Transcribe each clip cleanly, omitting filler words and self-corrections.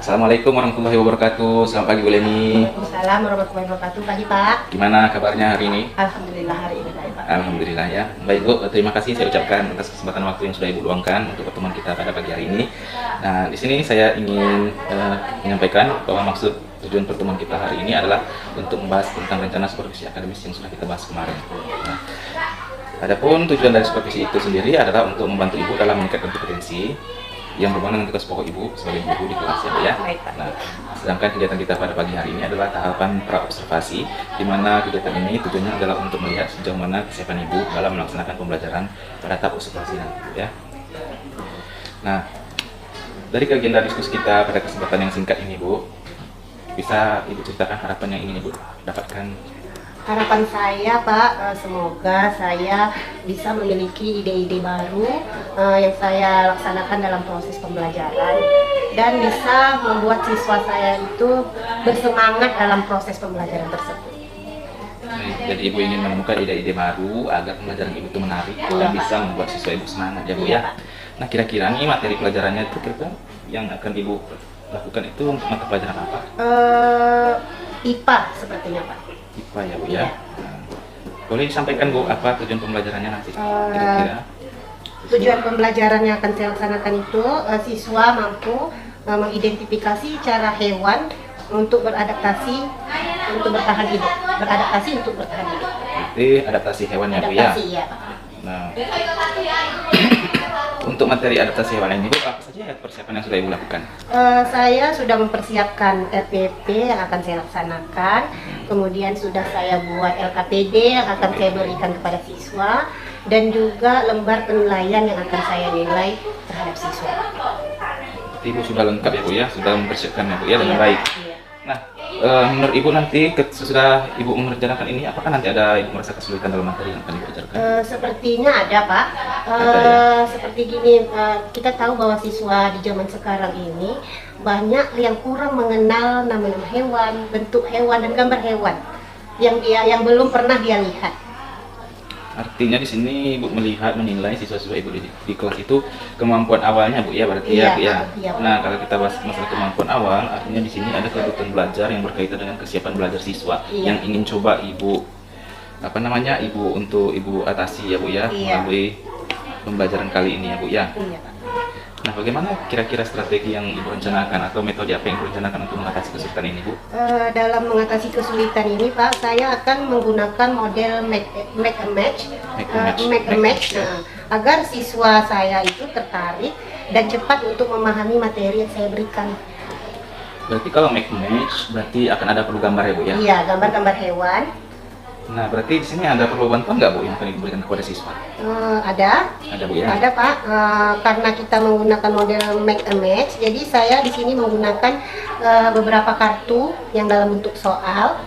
Assalamualaikum warahmatullahi wabarakatuh. Selamat pagi Bu Leni. Waalaikumsalam warahmatullahi wabarakatuh. Pagi Pak. Gimana kabarnya hari ini? Alhamdulillah hari ini baik Pak. Alhamdulillah ya. Baik Bu, terima kasih saya ucapkan atas kesempatan waktu yang sudah Ibu luangkan untuk pertemuan kita pada pagi hari ini. Nah, di sini saya ingin menyampaikan bahwa maksud tujuan pertemuan kita hari ini adalah untuk membahas tentang rencana supervisi akademis yang sudah kita bahas kemarin. Nah, adapun tujuan dari supervisi itu sendiri adalah untuk membantu Ibu dalam meningkatkan kompetensi yang berhubungan dengan tugas pokok Ibu sebagai guru di kelas ya. Baik, Pak. Nah, sedangkan kegiatan kita pada pagi hari ini adalah tahapan pra-observasi, di mana kegiatan ini tujuannya adalah untuk melihat sejauh mana kesiapan Ibu dalam melaksanakan pembelajaran pada tahap observasi nanti ya. Nah, dari agenda diskusi kita pada kesempatan yang singkat ini Bu, bisa Ibu ceritakan harapan yang ingin Ibu dapatkan? Harapan saya Pak, semoga saya bisa memiliki ide-ide baru yang saya laksanakan dalam proses pembelajaran dan bisa membuat siswa saya itu bersemangat dalam proses pembelajaran tersebut. Jadi Ibu ingin menemukan ide-ide baru agar pembelajaran Ibu itu menarik dan bisa membuat siswa Ibu semangat ya Bu ya. Nah, kira-kira nih materi pelajarannya itu kira-kira yang akan Ibu lakukan itu untuk mata pelajaran apa? IPA sepertinya Pak. IPA ya Bu ya. Nah, boleh disampaikan Bu apa tujuan pembelajarannya nanti kira-kira? Tujuan pembelajaran yang akan saya laksanakan itu siswa mampu mengidentifikasi cara hewan untuk beradaptasi untuk bertahan hidup. Beradaptasi untuk bertahan hidup. Berarti adaptasi hewan ya Bu ya. Adaptasi ya Pak. Nah, untuk materi adaptasi hewan ini Bu, apa saja persiapan yang sudah Ibu lakukan? Saya sudah mempersiapkan RPP yang akan saya laksanakan, kemudian sudah saya buat LKPD yang akan saya berikan kepada siswa, dan juga lembar penilaian yang akan saya nilai terhadap siswa. Berarti Ibu sudah lengkap ya Bu ya, sudah mempersiapkan ya Bu ya dengan baik. Iya. Nah, menurut Ibu nanti sesudah Ibu mengerjakan ini, apakah nanti ada Ibu merasa kesulitan dalam materi yang akan Ibu ajarkan? Sepertinya ada Pak. Ada, ya? Seperti gini, kita tahu bahwa siswa di zaman sekarang ini banyak yang kurang mengenal nama-nama hewan, bentuk hewan dan gambar hewan yang belum pernah dia lihat. Artinya di sini Ibu melihat, menilai siswa-siswa Ibu di kelas itu kemampuan awalnya Bu ya, berarti ya Bu ya. Iya. Nah, kalau kita bahas masalah kemampuan awal, artinya di sini ada kebutuhan belajar yang berkaitan dengan kesiapan belajar siswa yang ingin coba Ibu Ibu untuk Ibu atasi ya Bu ya, melalui pembelajaran kali ini ya Bu ya. Iya, Pak. Nah, bagaimana kira-kira strategi yang Ibu rencanakan atau metode apa yang Ibu rencanakan untuk mengatasi kesulitan ini Bu? Dalam mengatasi kesulitan ini Pak, saya akan menggunakan model make a match, agar siswa saya itu tertarik dan cepat untuk memahami materi yang saya berikan. Berarti kalau make match, berarti akan ada perlu gambar ya Bu ya? Iya, gambar-gambar hewan. Nah, berarti di sini ada perlu bantuan nggak Bu yang akan diberikan kepada siswa? Ada Ada Bu ya? Ada Pak, karena kita menggunakan model make a match, jadi saya di sini menggunakan beberapa kartu yang dalam bentuk soal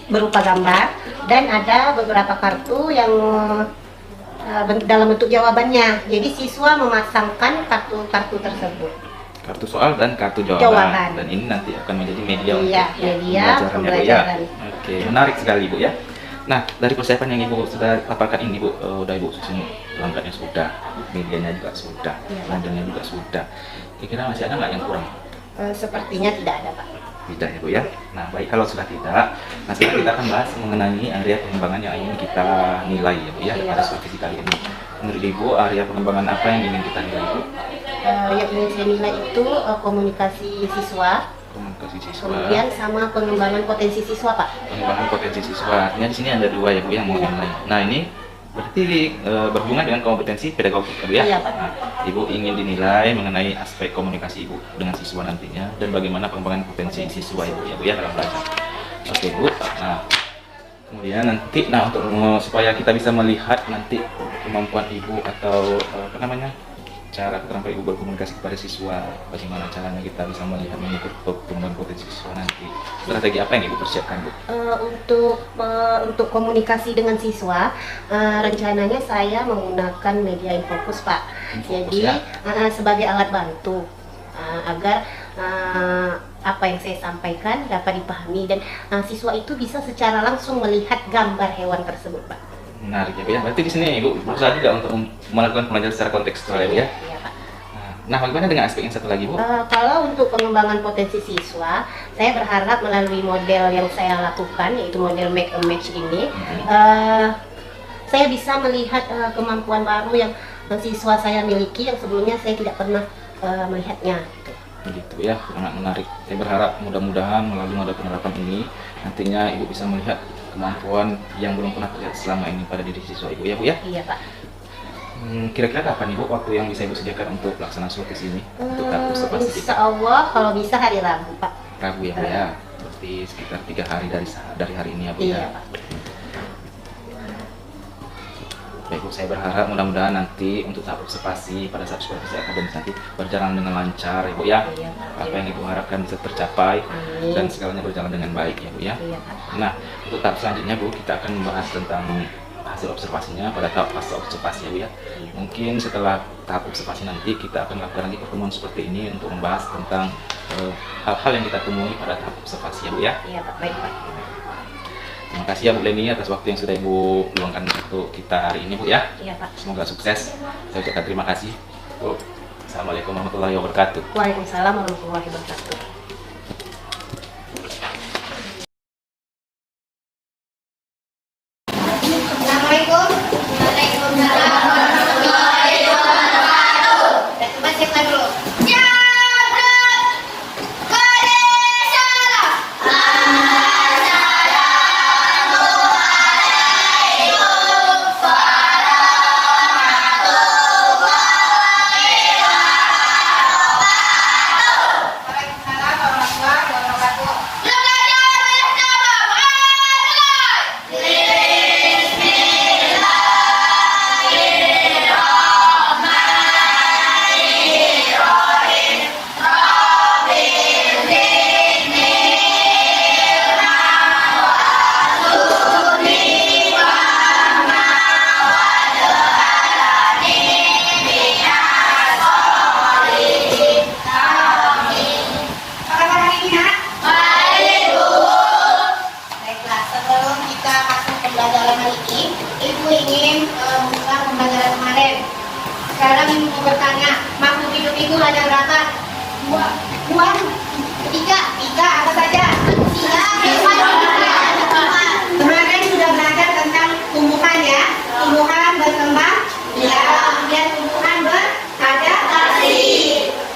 berupa gambar, dan ada beberapa kartu yang dalam bentuk jawabannya. Jadi siswa memasangkan kartu-kartu tersebut. Kartu soal dan kartu jawaban. Dan ini nanti akan menjadi media untuk pembelajaran. Oke, menarik sekali Bu ya. Nah, dari persiapan yang Ibu sudah paparkan ini Bu, udah Ibu susun langkahnya sudah, medianya juga sudah, modelnya juga sudah. Kira-kira masih ada nggak yang kurang? Sepertinya tidak ada Pak. Tidak ya Bu ya. Nah, baik kalau sudah tidak, nah sekarang kita akan bahas mengenai area pengembangan yang ingin kita nilai ya Bu ya pada supervisi kali ini. Menurut Ibu, area pengembangan apa yang ingin kita nilai Bu? Yang ingin saya nilai itu komunikasi siswa. Komunikasi siswa. Kemudian sama pengembangan potensi siswa Pak. Pengembangan potensi siswa. Artinya di sini ada dua ya Bu yang mau nilai. Nah, ini berarti berhubungan dengan kompetensi pedagogik ya Bu ya. Iya Pak. Nah, Ibu ingin dinilai mengenai aspek komunikasi Ibu dengan siswa nantinya dan bagaimana pengembangan potensi siswa Ibu ya Bu ya dalam belajar. Oke Bu. Nah, kemudian nanti untuk supaya kita bisa melihat nanti kemampuan Ibu atau cara keterampilan Ibu berkomunikasi kepada siswa, bagaimana caranya kita bisa melihat mengukur perkembangan potensi siswa nanti. Strategi apa yang Ibu persiapkan Bu? Untuk komunikasi dengan siswa, rencananya saya menggunakan media infocus Pak. Jadi sebagai alat bantu agar apa yang saya sampaikan dapat dipahami dan siswa itu bisa secara langsung melihat gambar hewan tersebut Pak. Menarik ya Bu ya. Berarti di sini Ibu berusaha juga untuk melakukan pembelajaran secara kontekstual ya Bu ya. Iya Pak. Nah, Nah, bagaimana dengan aspek yang satu lagi, Bu? Kalau untuk pengembangan potensi siswa, saya berharap melalui model yang saya lakukan, yaitu model make a match ini, saya bisa melihat kemampuan baru yang siswa saya miliki yang sebelumnya saya tidak pernah melihatnya. Begitu ya, sangat menarik. Saya berharap mudah-mudahan melalui model penerapan ini nantinya Ibu bisa melihat kemampuan yang belum pernah terlihat selama ini pada diri siswa Ibu ya, Bu ya? Iya, Pak. Kira-kira kapan Ibu waktu yang bisa Ibu sediakan untuk pelaksanaan slotis ini? Untuk tahap observasi kita? Insya Allah kalau bisa hari Rabu, Pak. Rabu ya, Bu ya? Berarti sekitar 3 hari dari hari ini ya, Bu Iya, ya? Pak. Baik, Bu, saya berharap mudah-mudahan nanti untuk tahap observasi pada saat supervisi akademis nanti berjalan dengan lancar ya, Bu ya? Iya, Pak. Apa yang Ibu harapkan bisa tercapai Amin. dan segalanya berjalan dengan baik ya, Bu ya? Iya, Pak. Nah, untuk tahap selanjutnya, Bu, kita akan membahas tentang hasil observasinya pada tahap fase observasi ya, Bu ya. Iya. Mungkin setelah tahap observasi nanti kita akan lakukan lagi pertemuan seperti ini untuk membahas tentang hal-hal yang kita temui pada tahap observasi ya, Bu ya. Iya, Pak. Baik, Pak. Terima kasih ya, Bu Leni, atas waktu yang sudah Ibu luangkan untuk kita hari ini, Bu ya. Iya, Pak. Semoga sukses. Saya ucapkan terima kasih, Bu. Assalamualaikum warahmatullahi wabarakatuh. Waalaikumsalam warahmatullahi wabarakatuh. Assalamualaikum. Waalaikumsalam warahmatullahi wabarakatuh. Coba siapa dulu? Sekarang Ibu mau bertanya, makhluk hidup itu ada berapa? Dua, tiga apa saja? Tiga, kemarin sudah belajar tentang tumbuhan ya, tumbuhan berkembang, ya, kemudian tumbuhan beradaptasi.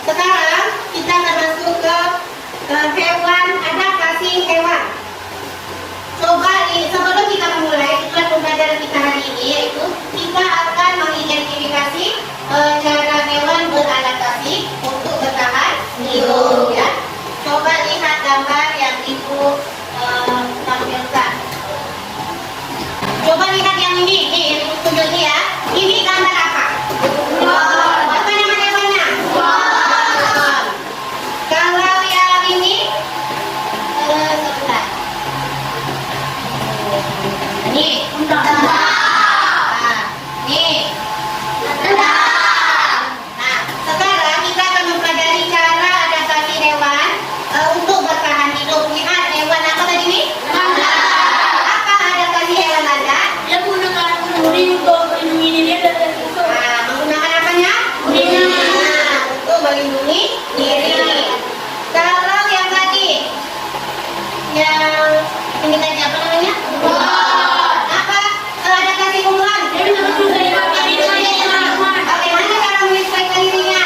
Sekarang kita akan masuk ke hewan, adaptasi hewan. Coba sebelum kita memulai pembelajaran kita hari ini, yaitu kita akan mengidentifikasi cara hewan beradaptasi untuk bertahan hidup ya. Coba lihat gambar yang Ibu tampilkan. Coba lihat yang ini, yang Ibu tunjukin ya. Ini gambar apa? Apa nama hewannya? Kalau yang ini sebentar. Nih, nih. Nah, sekarang kita akan mempelajari cara adaptasi hewan untuk bertahan hidup. Lihat hewan apa tadi nih? Apa adaptasi hewan Anda? Dia menggunakan urin untuk melindungi diri dari sesuatu. Nah, menggunakan apanya? Nah, untuk melindungi diri. Kalau yang tadi, yang ini tadi apa namanya? Apa? Adaptasi tumbuhan. Dia bisa berfungsi sebagai diri teman-teman. Bagaimana cara menyesuaikan dirinya?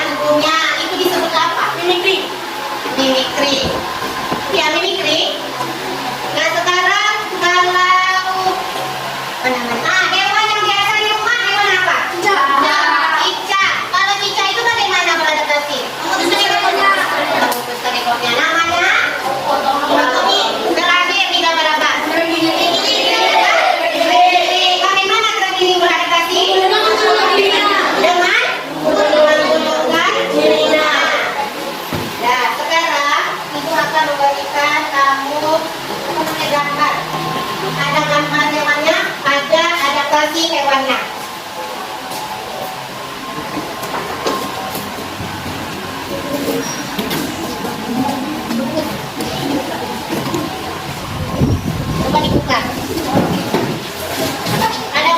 Tubuhnya itu disebut apa? Mimikri. Mimikri. Ya, mimikri. Nah, sekarang kalau hewan yang biasa di rumah, hewan apa? Cicak. Cicak. Kalau cicak itu bagaimana beradaptasi? Memutuskan ekornya. Memutuskan ekornya. Namanya? Terakhir di gambar apa? Bagaimana terjadi beradaptasi? Dengan menundukkan dirinya. Nah, sekarang Ibu akan memberikan kamu gambar. Ada gambar hewannya, ada adaptasi hewannya. Coba dibuka. Ada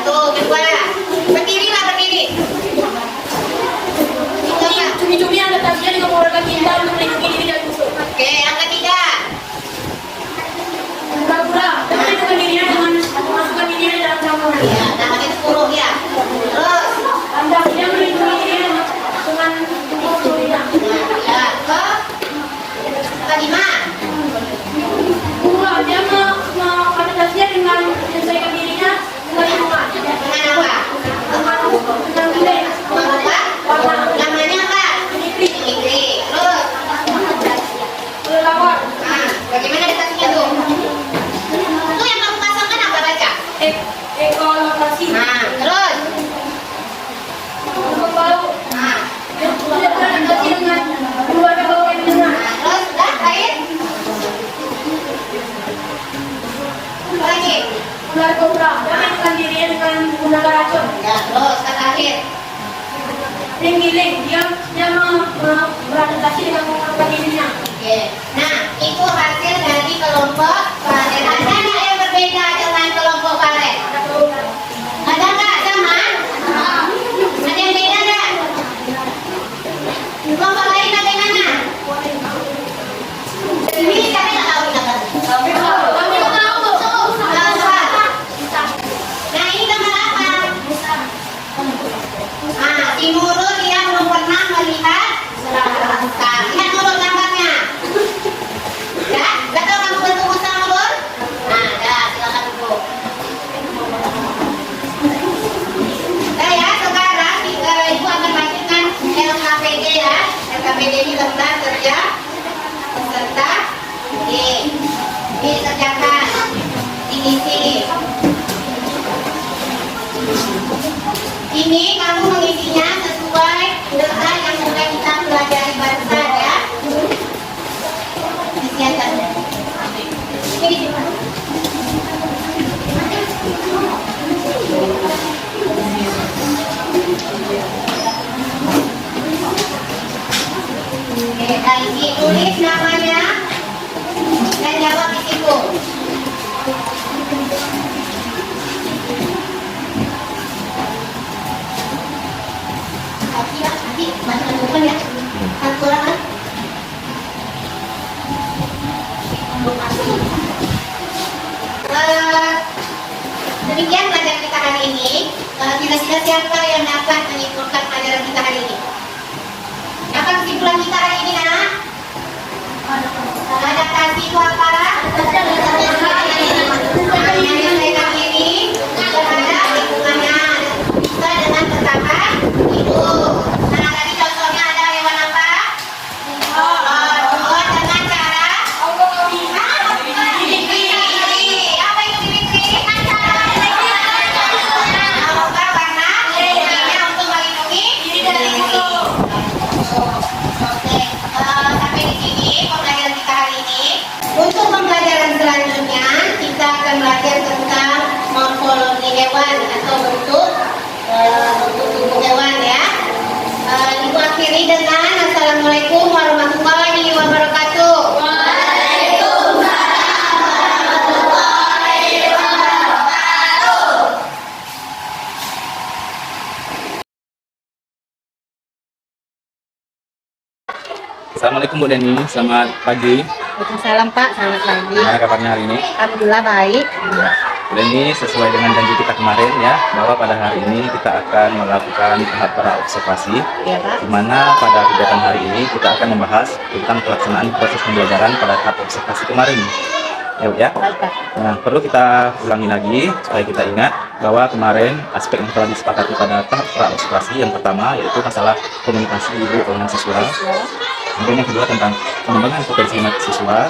Satu, kedua. Berdiri lah, berdiri. Itu apa? Cumi-cumi ada tasnya dengan mengeluarkan cinta untuk melindungi diri dari musuh. Oke, yang ketiga. Pura-pura dan melindungi dirinya dengan memasukkan dirinya dalam campuran. Ya, namanya 10 ya. Terus, Lantas dia melindungi dirinya dengan tubuh dirinya. ya, kelima. Pura dia ada tasnya dengan menyelesaikan dirinya dengan lingkungan. Dengan apa? Dengan nilai. Dengan apa? Warna. Namanya apa? Dimitri. Terus, Kelelawar. nah, bagaimana deteksinya tuh? Itu yang kamu pasangkan apa baca? Ekolokasi. Nah, terus, Untuk bau. nah, Dia beradaptasi dengan keluarga bau yang mendengar. nah, terus, dah, baik. Apa lagi? Ular kobra. Dia melindungi dirinya dengan menggunakan racun. Ya, terus, kata akhir. Ling-giling. Dia beradaptasi dengan menggunakan dirinya. Oke. Nah, itu hasil dari kelompok Paren. Ada nggak yang berbeda dengan kelompok Paren? Ada nggak sama? Ada yang beda nggak? Kelompok lain bagaimana? Ini kami nggak tahu apa. Kami nggak tahu. Nah, ini gambar apa? Ah, si Nurul dia belum pernah melihat serangga. Lihat Nurul gambarnya. Ya, nggak tahu kamu bentuk usaha Nurul? Nah, ya, silakan duduk. Nah ya, sekarang Ibu akan bacakan LKPD ya. LKPD ini lembar kerja peserta. Ini dikerjakan, diisi. Ini kamu mengisinya sesuai dengan yang sudah kita pelajari barusan ya. Disiapkan. Ini. Oke, isi tulis namanya dan jawab di situ. Nanti bantu teman ya. Satu orang kan? Demikian pelajaran kita hari ini. Kira-kira siapa yang dapat menyimpulkan pelajaran kita hari ini? Apa kesimpulan kita hari ini, nak? Adaptasi itu apa? Menyelesaikan diri terhadap lingkungannya bisa dengan bertahan hidup. Nah, tadi contohnya ada hewan apa? Dengan cara mimikri. Apa itu mimikri? Mengubah warna dirinya untuk melindungi diri dari musuh. Oke, sampai di sini pembelajaran kita hari ini. Untuk pembelajaran selanjutnya kita akan belajar tentang morfologi hewan atau bentuk tubuh hewan ya. Ibu akhiri dengan Assalamualaikum warahmatullahi wabarakatuh. Assalamualaikum Bu Deni, selamat pagi. Waalaikumsalam Pak, selamat pagi. Gimana kabarnya hari ini? Alhamdulillah baik. Ya. Bu Deni, sesuai dengan janji kita kemarin ya, bahwa pada hari ini kita akan melakukan tahap pra-observasi, Iya Pak. di mana pada kegiatan hari ini kita akan membahas tentang pelaksanaan proses pembelajaran pada tahap observasi kemarin. Ya, Bu, ya. Baik Pak. Nah, perlu kita ulangi lagi supaya kita ingat bahwa kemarin aspek yang telah disepakati pada tahap pra-observasi yang pertama yaitu masalah komunikasi ibu dengan siswa. Kemudian yang kedua tentang pengembangan potensi siswa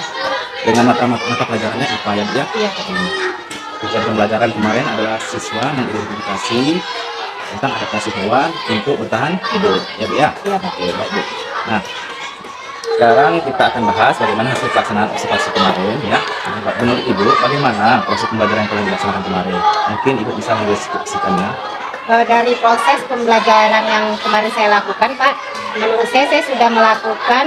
dengan mata pelajarannya IPA ya, Bu, ya. Iya Pak. Tujuan pembelajaran kemarin adalah siswa mengidentifikasi tentang adaptasi hewan untuk bertahan hidup, ya Bu ya. Iya Pak. Oke, baik Bu. Nah, sekarang kita akan bahas bagaimana hasil pelaksanaan observasi kemarin ya. Menurut Ibu, bagaimana proses pembelajaran yang telah dilaksanakan kemarin? Mungkin Ibu bisa mendeskripsikannya. Dari proses pembelajaran yang kemarin saya lakukan Pak, menurut saya sudah melakukan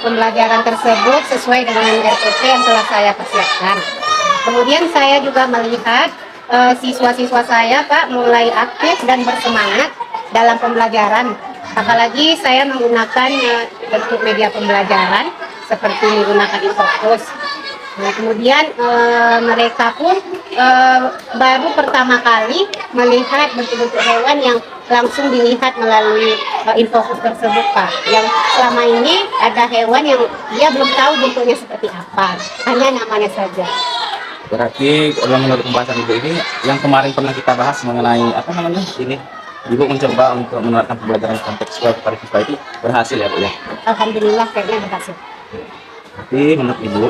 pembelajaran tersebut sesuai dengan RPP yang telah saya persiapkan. Kemudian saya juga melihat siswa-siswa saya Pak mulai aktif dan bersemangat dalam pembelajaran. Apalagi saya menggunakan bentuk media pembelajaran seperti menggunakan Infocus. Nah, kemudian mereka pun baru pertama kali melihat bentuk-bentuk hewan yang langsung dilihat melalui Infocus tersebut Pak. Yang selama ini ada hewan yang dia belum tahu bentuknya seperti apa, hanya namanya saja. Berarti kalau menurut pembahasan Ibu ini yang kemarin pernah kita bahas mengenai apa namanya ini, Ibu mencoba untuk menerapkan pembelajaran kontekstual kepada siswa itu berhasil ya Bu ya? Alhamdulillah kayaknya berhasil. Jadi menurut Ibu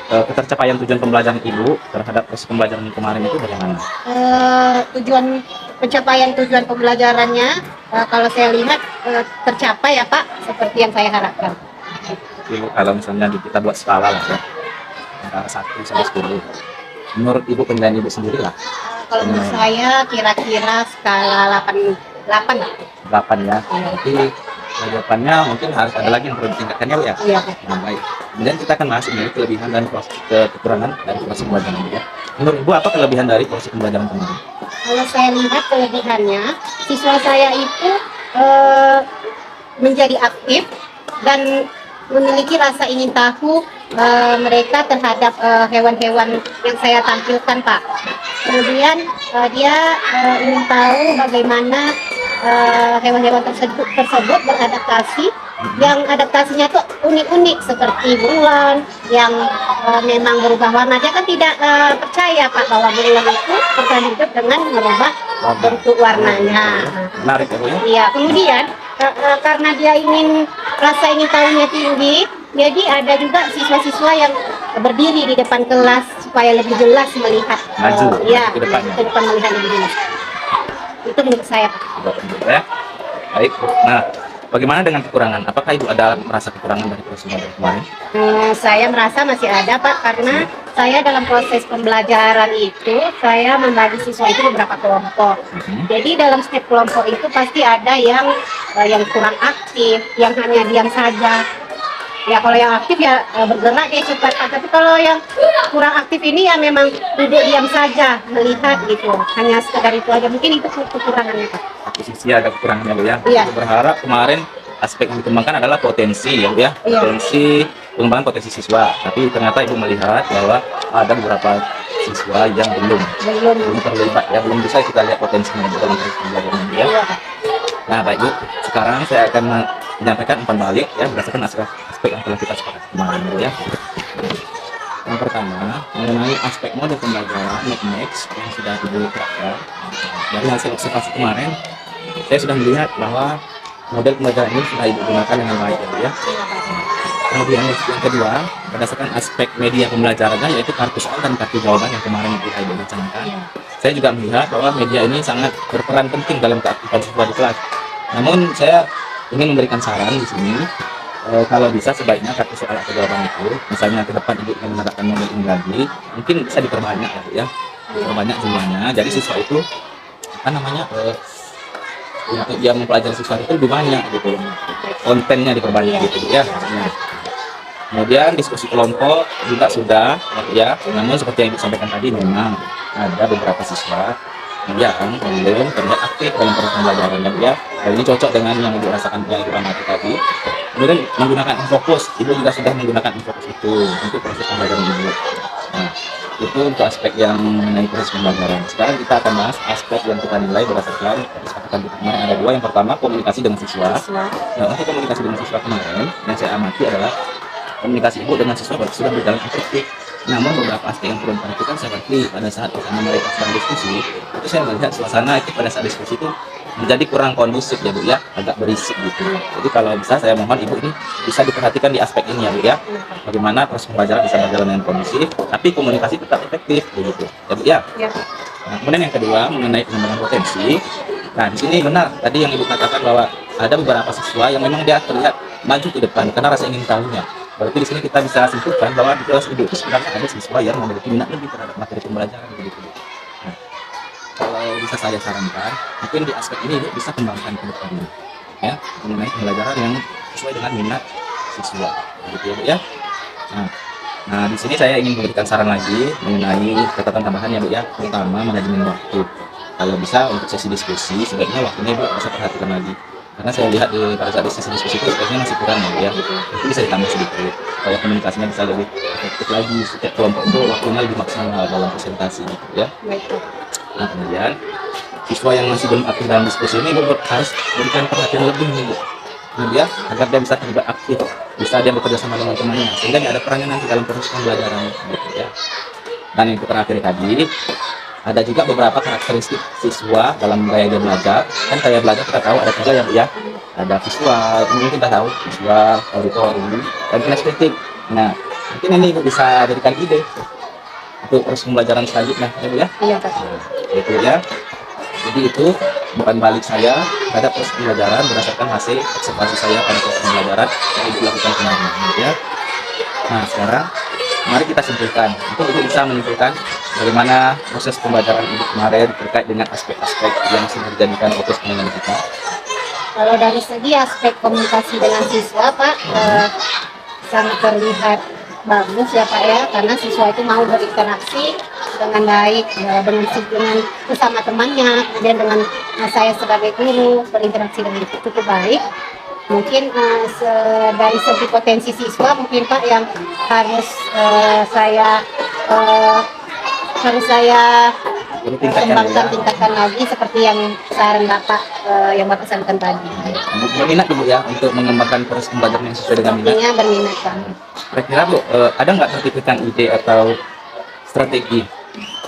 ketercapaian tujuan pembelajaran Ibu terhadap proses pembelajaran kemarin itu bagaimana? Pencapaian tujuan pembelajarannya kalau saya lihat tercapai ya Pak, seperti yang saya harapkan. Ibu kalau misalnya kita buat skala lah ya, antara 1 sampai 10. Menurut Ibu penilaian Ibu sendiri lah. Kalau menurut saya kira-kira skala 8 lah. 8 ya. Berarti jawabannya mungkin harus ada lagi yang perlu ditingkatkan ya Bu ya. Iya. Nah, baik. Kemudian kita akan bahas ini kelebihan dan kekurangan dari proses pembelajaran Ibu ya. Menurut Ibu apa kelebihan dari proses pembelajaran kemarin? Kalau saya lihat kelebihannya, siswa saya itu menjadi aktif dan memiliki rasa ingin tahu mereka terhadap hewan-hewan yang saya tampilkan Pak. Kemudian dia ingin tahu bagaimana hewan-hewan tersebut beradaptasi, yang adaptasinya tuh unik-unik seperti bulan yang memang berubah warna. Dia kan tidak percaya Pak bahwa bulan itu bertahan hidup dengan merubah bentuk warnanya. Menarik ya Bu ya. Iya, kemudian karena dia rasa ingin tahunya tinggi, jadi ada juga siswa-siswa yang berdiri di depan kelas supaya lebih jelas melihat Maju ke ke depan melihat lebih jelas. Itu menurut saya Pak. Ya. Baik. Nah, bagaimana dengan kekurangan? Apakah Ibu ada merasa kekurangan dari proses pembelajaran kemarin? Saya merasa masih ada Pak, karena saya dalam proses pembelajaran itu saya membagi siswa itu beberapa kelompok. Jadi dalam setiap kelompok itu pasti ada yang kurang aktif, yang hanya diam saja. Ya kalau yang aktif ya bergerak dia cepat, tapi kalau yang kurang aktif ini ya memang duduk diam saja melihat gitu, hanya sekedar itu aja. Mungkin itu kekurangannya Pak. Satu sisi ada kekurangannya Bu ya. Iya. Ibu berharap kemarin aspek yang dikembangkan adalah potensi ya Bu ya. Iya. Pengembangan potensi siswa. Tapi ternyata Ibu melihat bahwa ada beberapa siswa yang belum terlibat ya, belum bisa kita lihat potensinya dalam proses pembelajaran ya. Iya Pak. Nah baik Bu, sekarang saya akan menyampaikan umpan balik ya berdasarkan aspek yang telah kita sepakati kemarin Bu ya. Yang pertama mengenai aspek model pembelajaran Next yang sudah Ibu terapkan. Dari hasil observasi kemarin, saya sudah melihat bahwa model pembelajaran ini sudah Ibu gunakan dengan baik ya Bu ya. Kemudian yang kedua, berdasarkan aspek media pembelajarannya yaitu kartu soal dan kartu jawaban yang kemarin Ibu rencanakan. Saya juga melihat bahwa media ini sangat berperan penting dalam keaktifan siswa di kelas. Namun saya ingin memberikan saran di sini, kalau bisa sebaiknya kartu soal atau jawaban itu, misalnya ke depan Ibu ingin menerapkan model ini lagi, mungkin bisa diperbanyak ya Bu ya, diperbanyak jumlahnya. Jadi siswa itu apa namanya untuk dia mempelajari siswa itu lebih banyak gitu, kontennya diperbanyak gitu ya. Kemudian diskusi kelompok juga sudah ya, namun seperti yang disampaikan tadi memang ada beberapa siswa yang belum terlihat aktif dalam proses pembelajarannya ya. Dan ini cocok dengan yang Ibu rasakan yang Ibu amati tadi. Kemudian menggunakan Infocus, Ibu juga sudah menggunakan Infocus itu untuk proses pembelajaran Ibu. Nah, itu untuk aspek yang mengenai proses pembelajaran. Sekarang kita akan bahas aspek yang kita nilai berdasarkan kesepakatan kita kemarin. Ada dua, yang pertama komunikasi dengan siswa. Nah, untuk komunikasi dengan siswa kemarin yang saya amati adalah komunikasi Ibu dengan siswa sudah berjalan efektif. Namun beberapa aspek yang perlu diperhatikan seperti pada saat bersama mereka sedang diskusi, itu saya melihat suasana itu pada saat diskusi itu menjadi kurang kondusif ya Bu ya, agak berisik gitu. Jadi kalau bisa saya mohon Ibu ini bisa diperhatikan di aspek ini ya Bu ya, bagaimana proses pembelajaran bisa berjalan dengan kondusif, tapi komunikasi tetap efektif begitu ya Bu ya. Nah, kemudian yang kedua mengenai pengembangan potensi. Nah di sini benar tadi yang Ibu katakan bahwa ada beberapa siswa yang memang dia terlihat maju ke depan karena rasa ingin tahunya. Berarti di sini kita bisa simpulkan bahwa di kelas Ibu itu sebenarnya ada siswa yang memiliki minat lebih terhadap materi pembelajaran begitu. Nah, kalau bisa saya sarankan, mungkin di aspek ini Ibu bisa kembangkan ke depannya, ya, mengenai pembelajaran yang sesuai dengan minat siswa, begitu ya Bu ya. Nah, Nah, di sini saya ingin memberikan saran lagi mengenai catatan tambahan ya Bu ya, terutama manajemen waktu. Kalau bisa untuk sesi diskusi, sebaiknya waktunya Bu bisa perhatikan lagi. Karena saya lihat pada saat sesi diskusi itu sepertinya masih kurang ya Bu ya. Itu bisa ditambah sedikit supaya komunikasinya bisa lebih efektif lagi. Setiap kelompok itu waktunya lebih maksimal dalam presentasi gitu ya. Baik, Pak. Nah, kemudian siswa yang masih belum aktif dalam diskusi ini Bu harus berikan perhatian lebih nih Bu. Nah, dia agar dia bisa terlibat aktif, bisa dia bekerja sama dengan temannya, sehingga dia ada perannya nanti dalam proses pembelajaran gitu ya. Dan yang terakhir tadi, ada juga beberapa karakteristik siswa dalam gaya dia belajar. Kan gaya belajar kita tahu ada tiga ya, ada visual, mungkin kita tahu visual, auditori, dan kinestetik. Nah, mungkin ini bisa jadikan ide untuk proses pembelajaran selanjutnya ya Bu ya. Iya, Pak. Itu ya. Jadi itu bukan balik saya terhadap proses pembelajaran berdasarkan hasil observasi saya pada proses pembelajaran yang dilakukan kemarin ya. Nah sekarang mari kita simpulkan. Untuk Ibu bisa menyimpulkan bagaimana proses pembelajaran Ibu kemarin terkait dengan aspek-aspek yang sudah dijadikan fokus penilaian kita. Kalau dari segi aspek komunikasi dengan siswa, Pak, sangat terlihat bagus ya Pak ya, karena siswa itu mau berinteraksi dengan baik dengan bersama temannya, kemudian dengan saya sebagai guru berinteraksi dengan cukup baik. Mungkin dari segi potensi siswa mungkin Pak yang harus saya kembangkan, tingkatkan lagi seperti yang saran Bapak yang Bapak sampaikan tadi. Berminat Bu ya untuk mengembangkan proses pembelajaran yang sesuai dengan minat. Artinya berminat Pak. Kira-kira Bu, ada nggak terpikirkan ide atau strategi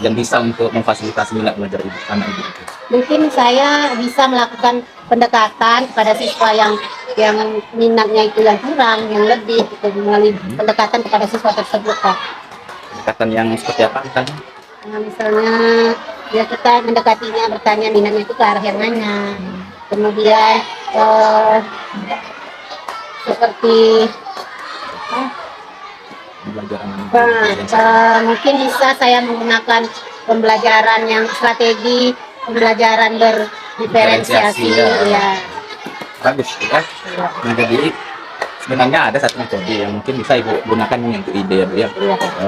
yang bisa untuk memfasilitasi minat belajar Ibu, anak Ibu? Mungkin saya bisa melakukan pendekatan pada siswa yang minatnya itu yang kurang, yang lebih, gitu, melalui pendekatan kepada siswa tersebut Pak. Pendekatan yang seperti apa misalnya? Nah, misalnya ya kita mendekatinya, bertanya minatnya itu ke arah yang mana. Kemudian seperti mungkin bisa saya menggunakan pembelajaran yang strategi, pembelajaran berdiferensiasi ya. Bagus ya. Nah jadi sebenarnya ada satu metode yang mungkin bisa Ibu gunakan untuk ide ya,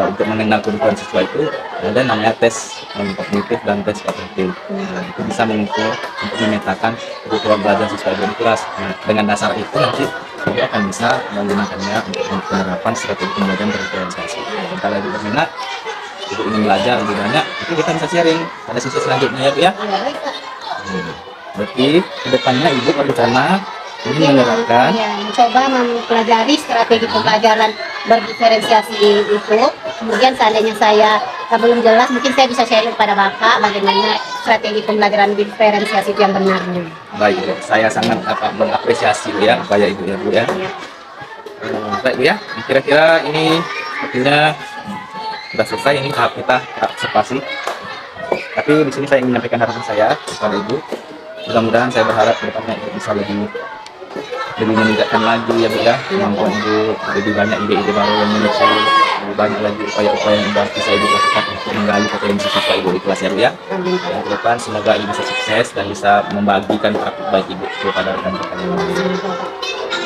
untuk mengenal kebutuhan siswa itu ada namanya tes kognitif dan tes afektif. Itu bisa mengukur untuk memetakan kebutuhan belajar siswa di kelas. Nah, dengan dasar itu nanti Ibu akan bisa menggunakannya untuk penerapan strategi pembelajaran berdiferensiasi. Kalau Ibu berminat, Ibu ingin belajar lebih banyak, itu kita bisa sharing pada sisi selanjutnya ya Bu ya. Berarti kedepannya Ibu berencana ini menerapkan mencoba mempelajari strategi pembelajaran berdiferensiasi itu. Kemudian seandainya saya belum jelas, mungkin saya bisa sharing kepada Bapak bagaimana strategi pembelajaran diferensiasi itu yang benarnya. Baik Bu, saya sangat mengapresiasi Bu ya upaya Ibu ya Bu ya. Baik Bu ya, kira-kira ini sepertinya sudah selesai ini tahap kita observasi. Tapi di sini saya ingin menyampaikan harapan saya kepada Ibu. Mudah-mudahan saya berharap kedepannya Ibu bisa lebih meningkatkan lagi ya Bu ya, kemampuan Ibu, lebih banyak ide-ide baru yang muncul, lebih banyak lagi upaya-upaya yang bisa Ibu lakukan untuk menggali potensi siswa Ibu di kelas ya Bu ya. Dan ke depan semoga Ibu bisa sukses dan bisa membagikan praktik baik Ibu kepada rekan-rekan yang lain.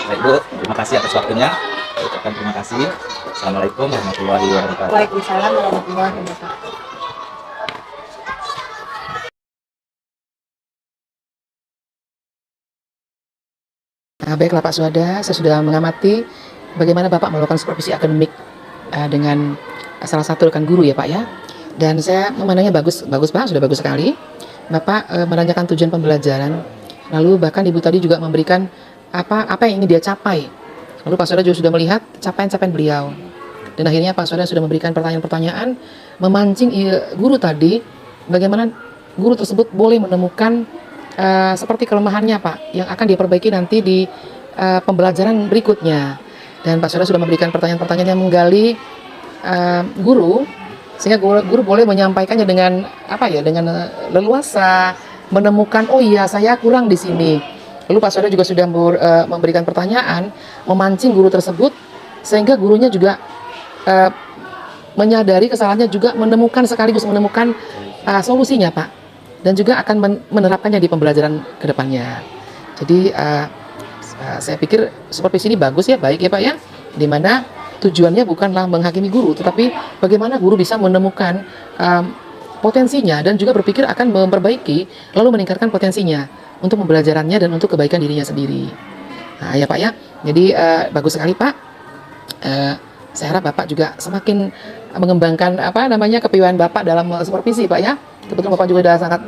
Baik Bu, terima kasih atas waktunya. Saya ucapkan terima kasih. Assalamualaikum warahmatullahi wabarakatuh. Waalaikumsalam warahmatullahi wabarakatuh. Nah, baiklah Pak Suhada, saya sudah mengamati bagaimana Bapak melakukan supervisi akademik dengan salah satu rekan guru ya Pak ya. Dan saya memandangnya bagus Pak, sudah bagus sekali. Bapak menanyakan tujuan pembelajaran, lalu bahkan Ibu tadi juga memberikan apa yang ingin dia capai. Lalu Pak Suhada juga sudah melihat capaian-capaian beliau. Dan akhirnya Pak Suhada sudah memberikan pertanyaan-pertanyaan, memancing guru tadi, bagaimana guru tersebut boleh menemukan seperti kelemahannya Pak yang akan diperbaiki nanti di pembelajaran berikutnya. Dan Pak Suhada sudah memberikan pertanyaan-pertanyaan yang menggali guru sehingga guru boleh menyampaikannya dengan dengan leluasa, menemukan oh iya saya kurang di sini. Lalu Pak Suhada juga sudah memberikan pertanyaan, memancing guru tersebut sehingga gurunya juga menyadari kesalahannya, juga sekaligus menemukan solusinya Pak. Dan juga akan menerapkannya di pembelajaran ke depannya. Jadi saya pikir supervisi ini bagus ya, baik ya Pak ya, di mana tujuannya bukanlah menghakimi guru, tetapi bagaimana guru bisa menemukan potensinya dan juga berpikir akan memperbaiki, lalu meningkatkan potensinya untuk pembelajarannya dan untuk kebaikan dirinya sendiri. Nah, ya Pak ya, jadi bagus sekali Pak. Saya harap Bapak juga semakin mengembangkan kepiawaian Bapak dalam supervisi Pak ya. Kebetulan Bapak juga sudah sangat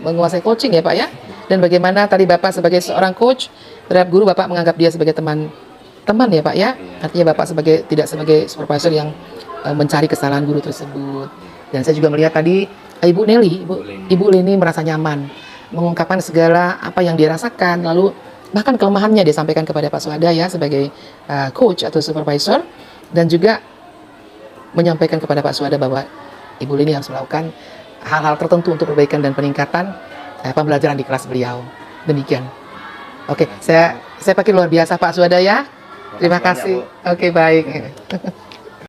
menguasai coaching ya Pak ya. Dan bagaimana tadi Bapak sebagai seorang coach terhadap guru, Bapak menganggap dia sebagai teman ya Pak ya. Artinya Bapak tidak sebagai supervisor yang mencari kesalahan guru tersebut. Dan saya juga melihat tadi Ibu Leni merasa nyaman mengungkapkan segala apa yang dirasakan, lalu bahkan kelemahannya dia sampaikan kepada Pak Suhada ya sebagai coach atau supervisor, dan juga menyampaikan kepada Pak Suhada bahwa Ibu Leni harus melakukan hal-hal tertentu untuk perbaikan dan peningkatan pembelajaran di kelas beliau. Demikian. Oke, saya pikir luar biasa Pak Suhada ya. Terima kasih. Oke, baik.